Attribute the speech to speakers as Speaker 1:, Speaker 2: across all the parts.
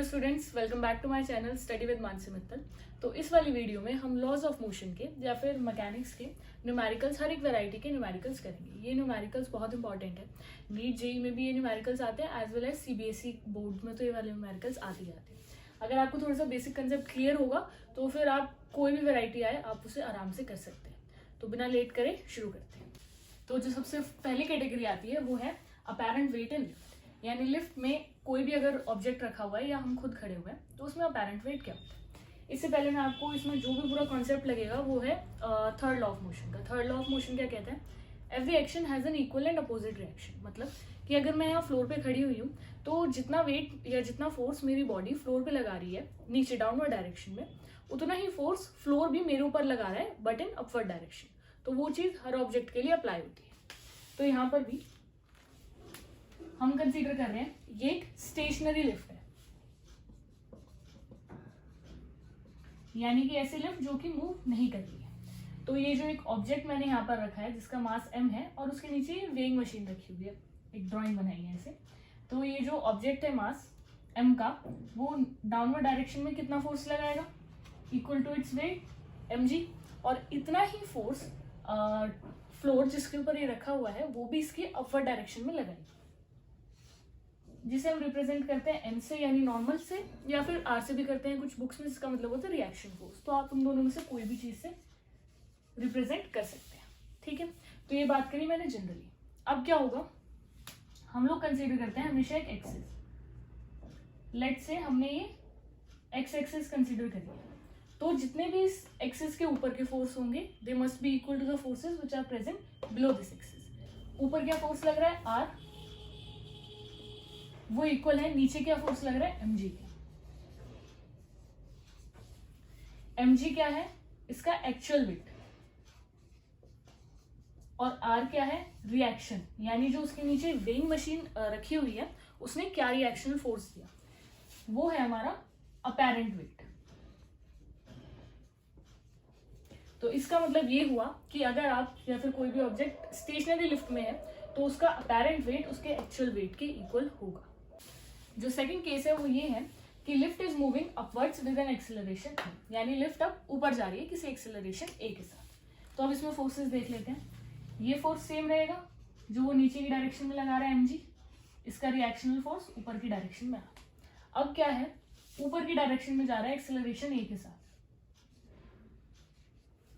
Speaker 1: Students, welcome back to my channel study with Mansi Mittal. तो इस वाली वीडियो में हम लॉज ऑफ मोशन के या फिर मैकेनिक्स के न्यूमेरिकल्स, हर एक वैरायटी के न्यूमेरिकल्स करेंगे। ये न्यूमेरिकल्स बहुत इंपॉर्टेंट है। नीट जेई में भी ये न्यूमेरिकल्स आते हैं, as well as CBSE board में तो ये वाले न्यूमेरिकल्स आते ही आते हैं। अगर आपको थोड़ा सा बेसिक कंसेप्ट क्लियर होगा तो फिर आप कोई भी वैरायटी आए आप उसे आराम से कर सकते हैं। तो बिना लेट करे शुरू करते हैं। तो जो सबसे पहली कैटेगरी आती है वो है अपैरेंट वेट इन लिफ्ट, यानी लिफ्ट में कोई भी अगर ऑब्जेक्ट रखा हुआ है या हम खुद खड़े हुए हैं तो उसमें अपैरेंट वेट क्या होता है। इससे पहले मैं आपको इसमें जो भी पूरा कॉन्सेप्ट लगेगा वो है थर्ड लॉ ऑफ मोशन का। थर्ड लॉ ऑफ मोशन क्या कहता है? Every action has an equal and opposite reaction. मतलब कि अगर मैं यहाँ फ्लोर पे खड़ी हुई हूँ तो जितना वेट या जितना फोर्स मेरी बॉडी फ्लोर पे लगा रही है नीचे डाउनवर्ड डायरेक्शन में, उतना ही फोर्स फ्लोर भी मेरे ऊपर लगा रहा है बट इन अपवर्ड डायरेक्शन। तो वो चीज हर ऑब्जेक्ट के लिए अप्लाई होती है। तो यहाँ पर भी हम कंसीडर कर रहे हैं ये एक स्टेशनरी लिफ्ट है, यानी कि ऐसी लिफ्ट जो कि मूव नहीं कर रही है। तो ये जो एक ऑब्जेक्ट मैंने यहाँ पर रखा है जिसका मास m है और उसके नीचे वेइंग मशीन रखी हुई है, एक ड्राइंग बनाई है ऐसे। तो ये जो ऑब्जेक्ट है मास m का, वो डाउनवर्ड डायरेक्शन में कितना फोर्स लगाएगा? Equal to its weight mg। और इतना ही फोर्स फ्लोर जिसके ऊपर ये रखा हुआ है वो भी इसके अपवर्ड डायरेक्शन में लगाएगा, जिसे हम रिप्रेजेंट करते हैं m से यानी नॉर्मल से, या फिर r से भी करते हैं कुछ बुक्स में, जिसका मतलब होता है रिएक्शन फोर्स। तो आप उन दोनों में से कोई भी चीज से रिप्रेजेंट कर सकते हैं, ठीक है। तो ये बात करी मैंने जनरली। अब क्या होगा, हम लोग कंसीडर करते हैं हमेशा एक एक्सिस। लेट से हमने ये एक्स एक्सिस कंसीडर करी है, तो जितने भी इस एक्सिस के ऊपर के फोर्स होंगे they must be equal to the forces which are present below this axis. ऊपर क्या फोर्स लग रहा है r, वो इक्वल है नीचे क्या फोर्स लग रहा है mg के। mg क्या है? इसका एक्चुअल वेट। और r क्या है? रिएक्शन, यानी जो उसके नीचे वेइंग मशीन रखी हुई है उसने क्या रिएक्शनल फोर्स दिया, वो है हमारा अपैरेंट वेट। तो इसका मतलब ये हुआ कि अगर आप या फिर कोई भी ऑब्जेक्ट स्टेशनरी लिफ्ट में है तो उसका अपैरेंट वेट उसके एक्चुअल वेट के इक्वल होगा। जो सेकंड केस है वो ये है कि lift is moving upwards with an acceleration, यानी लिफ्ट अब ऊपर जा रही है किसी एक्सेलरेशन a के साथ। तो अब इसमें फोर्सेस देख लेते हैं। ये फोर्स सेम रहेगा जो वो नीचे की डायरेक्शन में लगा रहा है mg, इसका रिएक्शनल फोर्स ऊपर की डायरेक्शन में आ रहा है। अब क्या है, ऊपर की डायरेक्शन में जा रहा है एक्सेलरेशन a के साथ।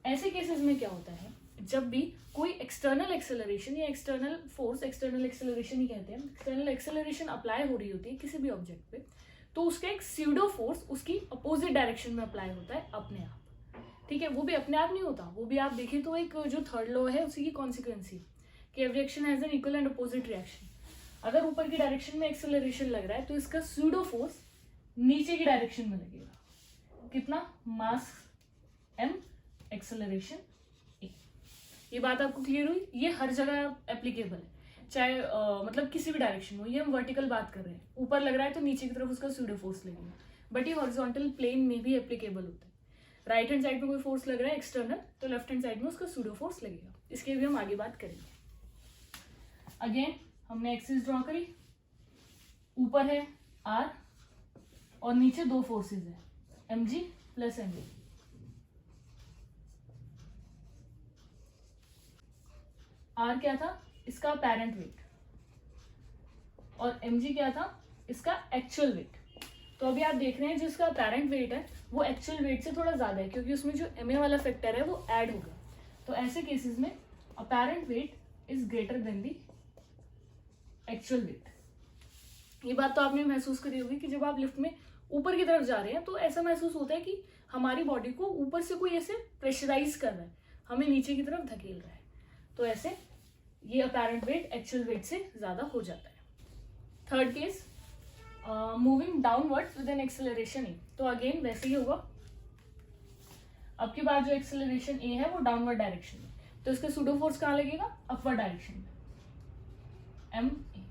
Speaker 1: ऐसे केसेस में क्या होता है, जब भी कोई एक्सटर्नल एक्सेलरेशन या एक्सटर्नल फोर्स, एक्सटर्नल एक्सेलरेशन ही कहते हैं, एक्सटर्नल एक्सेलरेशन अप्लाई हो रही होती है किसी भी ऑब्जेक्ट पे, तो उसका एक स्यूडो फोर्स उसकी अपोजिट डायरेक्शन में अप्लाई होता है अपने आप, ठीक है। वो भी अपने आप नहीं होता, वो भी आप देखें तो एक जो थर्ड लॉ है उसी की कॉन्सिक्वेंस है कि every action has an equal and opposite reaction. अगर ऊपर की डायरेक्शन में एक्सेलरेशन लग रहा है तो इसका स्यूडो फोर्स नीचे की डायरेक्शन में लगेगा। कितना? मास m, एक्सेलरेशन a। ये बात आपको क्लियर हुई? ये हर जगह एप्लीकेबल है, चाहे मतलब किसी भी डायरेक्शन में। ये हम वर्टिकल बात कर रहे हैं, ऊपर लग रहा है तो नीचे की तरफ उसका स्यूडो फोर्स लगेगा, बट ये हॉरिजॉन्टल प्लेन में भी एप्लीकेबल होता है। राइट हैंड साइड में कोई फोर्स लग रहा है एक्सटर्नल, तो लेफ्ट हैंड साइड में उसका स्यूडो फोर्स लगेगा। इसके भी हम आगे बात करेंगे। अगेन हमने एक्सिस ड्रॉ करी, ऊपर है r और नीचे दो फोर्सेज है mg प्लस mg। r क्या था? इसका अपैरेंट वेट। और mg क्या था? इसका एक्चुअल वेट। तो अभी आप देख रहे हैं जो इसका अपैरेंट वेट है वो एक्चुअल वेट से थोड़ा ज्यादा है, क्योंकि उसमें जो ma वाला फैक्टर है वो ऐड होगा। तो ऐसे केसेस में apparent weight is greater than the actual weight. ये बात तो आपने महसूस करी होगी कि जब आप लिफ्ट में ऊपर की तरफ जा रहे हैं तो ऐसा महसूस होता है कि हमारी बॉडी को ऊपर से कोई ऐसे प्रेशराइज कर रहा है, हमें नीचे की तरफ धकेल रहा है। तो ऐसे ये अपैरेंट वेट एक्चुअल वेट से ज्यादा हो जाता है। Third case, moving downwards with an acceleration a. तो अगेन वैसे ही होगा। अब की बार जो एक्सेलरेशन ए है वो डाउनवर्ड डायरेक्शन में, तो इसका सूडो फोर्स कहाँ लगेगा? अपवर्ड डायरेक्शन में, एम ए।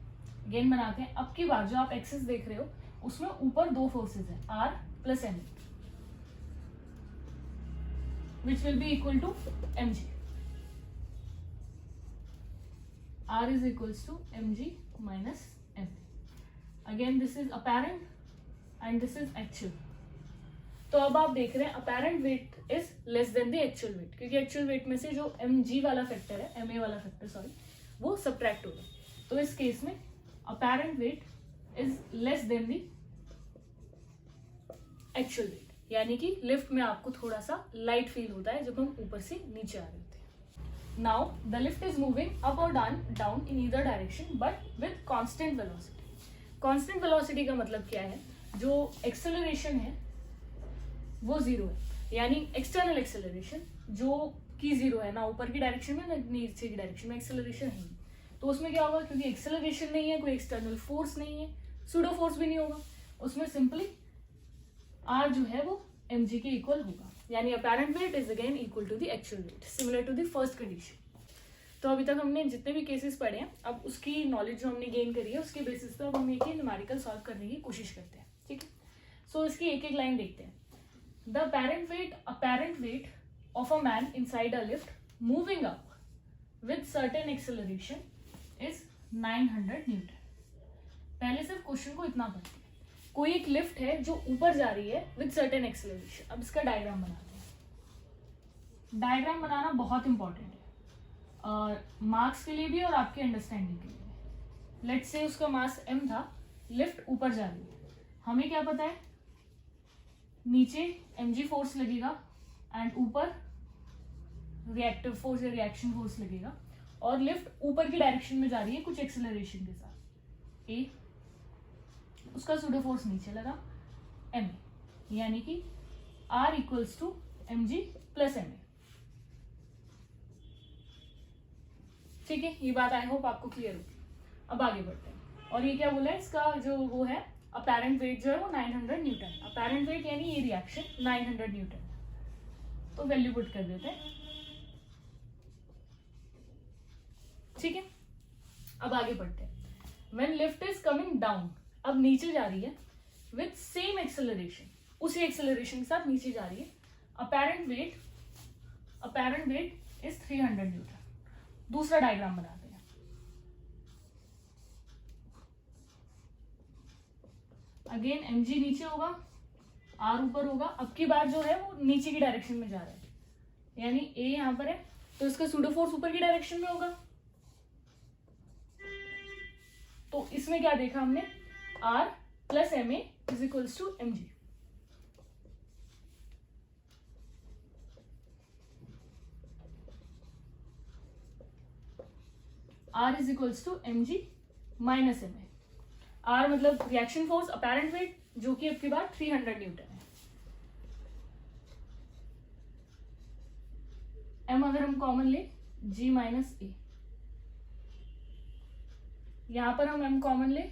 Speaker 1: अगेन बनाते हैं। अब की बार जो आप एक्सिस देख रहे हो उसमें ऊपर दो फोर्सेज है R plus M, which will be equal to M G. R is equals to mg minus m. Again this is apparent, and this is actual. तो अब आप देख रहे हैं apparent weight is less than the actual wait, क्योंकि actual wait में से जो mg वाला फैक्टर है, ma वाला फैक्टर सॉरी, वो सब्ट्रैक्ट होगा। तो इस केस में apparent weight is less than the actual wait, यानी कि लिफ्ट में आपको थोड़ा सा लाइट फील होता है जब हम ऊपर से नीचे आ रहे होते हैं। Now the lift is moving up और down in either direction but with constant velocity. Constant velocity का मतलब क्या है, जो एक्सेलरेशन है वो जीरो है, यानी एक्सटर्नल एक्सेलरेशन जो कि जीरो है, ना ऊपर की डायरेक्शन में ना नीचे की डायरेक्शन में एक्सेलरेशन है। तो उसमें क्या होगा, क्योंकि एक्सेलरेशन नहीं है, कोई एक्सटर्नल फोर्स नहीं है, सूडो फोर्स भी नहीं होगा, उसमें सिंपली r जो है वो mg के इक्वल होगा, यानी apparent weight is again equal to the actual weight, similar to the first condition. तो अभी तक हमने जितने भी केसेस पढ़े हैं, अब उसकी नॉलेज जो हमने गेन करी है उसके बेसिस पे अब हम एक न्यूमेरिकल सॉल्व करने की कोशिश करते हैं, ठीक है। सो इसकी एक एक लाइन देखते हैं। The apparent weight of a man inside a lift moving up with certain acceleration is 900 Newton. पहले सिर्फ क्वेश्चन को इतना पढ़ते हैं। कोई एक लिफ्ट है जो ऊपर जा रही है विद सर्टेन एक्सेलरेशन। अब इसका डायग्राम बनाते हैं। डायग्राम बनाना बहुत इंपॉर्टेंट है और मार्क्स के लिए भी और आपके अंडरस्टैंडिंग के लिए भी। लेट्स से उसका मास m था, लिफ्ट ऊपर जा रही है, हमें क्या पता है, नीचे mg फोर्स लगेगा एंड ऊपर रिएक्टिव फोर्स या रिएक्शन फोर्स लगेगा, और लिफ्ट ऊपर की डायरेक्शन में जा रही है कुछ एक्सेलरेशन के साथ a, उसका सूडो फोर्स नीचे लगा ma, यानी कि r equals to mg plus ma। ठीक है, ये बात आई होप आपको क्लियर होगी। अब आगे बढ़ते हैं, और ये क्या बोला है, इसका जो वो है अपेरेंट वेट जो है वो 900 न्यूटन। अपेरेंट वेट यानी ये रिएक्शन 900 न्यूटन, तो वैल्यू पुट कर देते हैं, ठीक है। अब आगे बढ़ते हैं। When lift is coming down, अब नीचे जा रही है विथ सेम एक्सेलरेशन, उसी एक्सेलरेशन के साथ नीचे जा रही है। Apparent weight is 300 Newton. दूसरा डायग्राम बनाते हैं। अगेन mg नीचे होगा, r ऊपर होगा। अब की बार जो है वो नीचे की डायरेक्शन में जा रहा है, यानी a यहां पर है तो इसका सूडो फोर्स ऊपर की डायरेक्शन में होगा। तो इसमें क्या देखा हमने, r plus ma is equals to mg। r is equals to mg minus ma। R मतलब रिएक्शन फोर्स, अपेरेंट वेट जो कि अब की बार 300 न्यूटन है। m अगर हम कॉमन ले g माइनस ए, यहां पर हम m कॉमन ले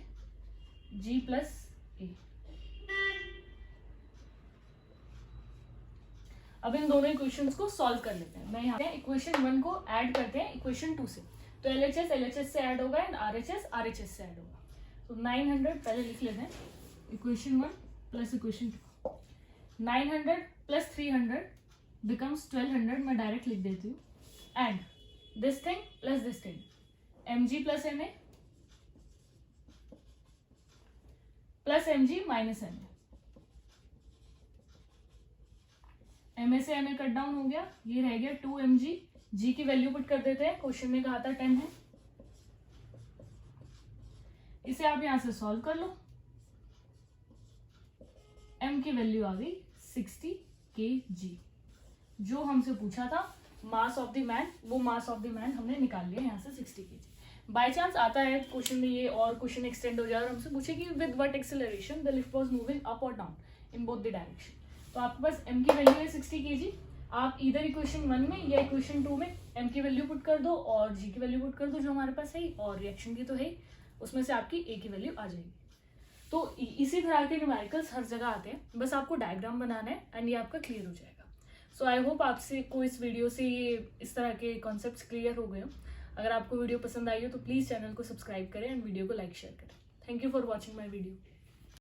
Speaker 1: g प्लस ए। अब इन दोनों इक्वेशंस को सॉल्व कर लेते हैं। मैं यहाँ इक्वेशन 1 को ऐड करते हैं इक्वेशन 2 से, तो LHS से ऐड होगा एंड RHS से ऐड होगा। तो 900 पहले लिख लेते हैं, equation 1 plus equation 2। 900 plus 300 becomes 1200, मैं डायरेक्ट लिख देती हूँ। And this thing plus this thing, mg plus ma plus mg minus ma। ma से ma कट डाउन हो गया, ये रह गया 2mg। g की वैल्यू पुट कर देते हैं, क्वेश्चन में कहा था 10 है। इसे आप यहां से सॉल्व कर लो, m की वैल्यू आ गई 60 kg। जो हमसे पूछा था मास ऑफ द मैन, वो मास ऑफ द मैन हमने निकाल लिया यहाँ से 60 kg। बाय चांस आता है क्वेश्चन में ये और क्वेश्चन एक्सटेंड हो जाए और हमसे पूछे कि with what acceleration the lift was moving up और down in both the direction, तो आपके पास m की वैल्यू है 60 kg। आप इधर इक्वेशन 1 में या इक्वेशन 2 में m की वैल्यू पुट कर दो और g की वैल्यू पुट कर दो जो हमारे पास है, और रिएक्शन की तो है, उसमें से आपकी a की वैल्यू आ जाएगी। तो इसी तरह के न्यूमेरिकल्स हर जगह आते हैं, बस आपको डायग्राम बनाना है एंड ये आपका क्लियर हो जाएगा। सो आई होप आपसे को इस वीडियो से ये इस तरह के कॉन्सेप्ट्स क्लियर हो गए हो। अगर आपको वीडियो पसंद आई हो तो प्लीज़ चैनल को सब्सक्राइब करें एंड वीडियो को लाइक शेयर करें। Thank you for watching my video.